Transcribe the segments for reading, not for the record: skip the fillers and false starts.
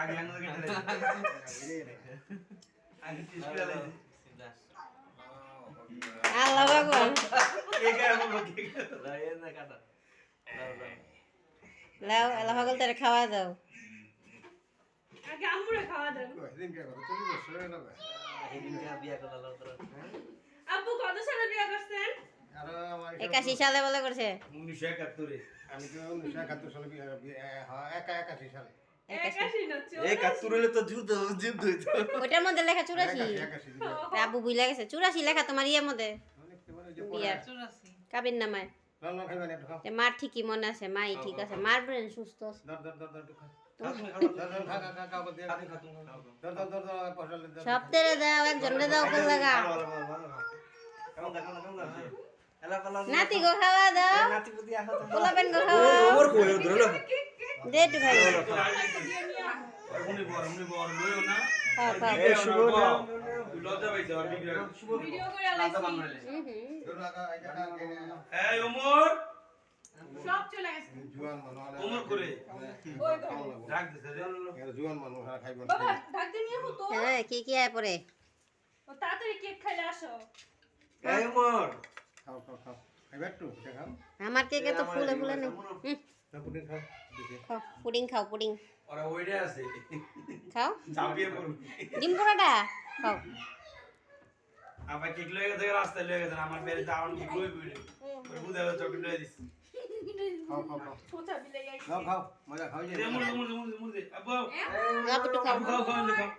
আগে আঙুল কেটে আগে টেস্ট করে আল্লাহ ভগবান কে কে আমল কে লাও আল্লাহ ভগবান তারে খাওয়া দাও আগে আম্মুরে খাওয়া দেন আব্বু কত সালে বিয়ে করছেন 81 সালে বলে করছে 1971 আমি তো 1971 সালে একাশি সালে 81 না এই 71 হলে তো যুদ্ধ হইতো ওটার মধ্যে লেখা 84 একাশি আব্বু ভুলে গেছে 84 লেখা তোমার ইয়ের মধ্যে বিয়ার 84 কাবির নামায় লাল লাল খাইবেন একটু খাও মার ঠিকই মনে আছে মাই ঠিক আছে মার ব্রেন সুস্থ আছে দর একটু খাও খা দে দর পয়সা দে সব তেরে দাও একজনে দাও কোন লাগা নাতি গো খাওয়া দাও পোলাবেন গো খাওয়া ওর কই ধরলো দে একটু খাই উনি বড় লইও না খাও খাও এই শুভ লজ্জা পাইছে আর ভিডিও করে আলাইছি দর লাগা এটা এই ওমর সব চলে গেছে জুয়ান মানুষ ওমর করে ওই তো রাখ দিছে রে জুয়ান মানুষ খাইবেন বাবা ডাকতে নিয়ে হতো হ্যাঁ কি কি আয় পরে ও তাড়াতাড়ি কেক খাইলে আসো এই ওমর খাও খাইবে একটু খাও আমার কেকে তো ফুলে ফুলে নেই না পুডিং খাও খাও পুডিং খাও পুডিং ওরা ওইটা আছে খাও চাপিয়ে পড়ুন ডিম পোড়াটা খাও আবার কেক লয়ে গেছে রাস্তায় লয়ে গেছে আমার বেরে দাঁড়ান কি কই বইলে ওই বুদা চকলেট লয়ে দিস খাও ছোটা বিলে গেছে খাও মজা খাও যে দে মুড়ে আব্বু একটু খাও খাও খাও খাও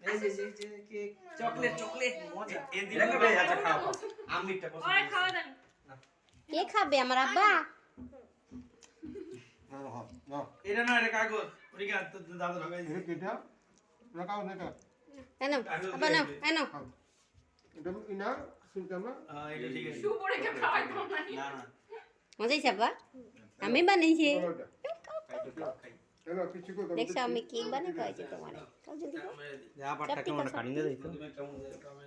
এই যে কেক চকলেট মজা এই দিলে ভাই আচ্ছা খাও আমলিটা ওরে পছন্দ খাওয়া দেন কে খাবে আমার আব্বা না এটা না এটা কাগজ ওদিকে দাদা লাগাই দিছে এটা লাগাও না এটা এনো আব্বা নাও এনো এটা ইনা শুনতাম না এটা ঠিক আছে শুভরে কে খাওয়াই দাও না না না মজা হয়েছে আব্বা আমি বানিয়েছি এটা কিছু কো দেখছো আমি কেক বানিয়ে খাওয়াইছি তোমার খাও জলদি খাও ব্যাপারটা কেমন কাটিং দিয়ে দিত তুমি কেমন কামে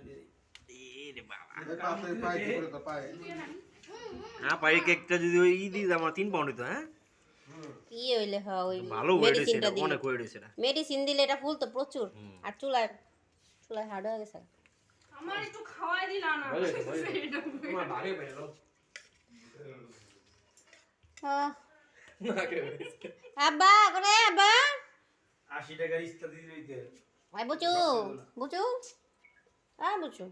দিয়ে রে বাবা এটা পায়ে পায়ে করে তো পায়ে হ্যাঁ পাই কেকটা যদি ওই ই দিই আমার 3 পাউন্ড হইতো হ্যাঁ কি হইলে হয় ওই ভালো ওয়েট হইছে মেডিসিনটা দিলে অনেক ওয়েট হইছে এটা মেডিসিন দিলে এটা ফুল তো প্রচুর আর চুলায় হার্ড হয়ে গেছে আমার একটু খাওয়াই দিলা না তোমার ভাগে পেলো আব্বা করে আব্বা 80 টাকার ইস্তা দিয়ে দিতে ভাই বুচু বুচু বুচু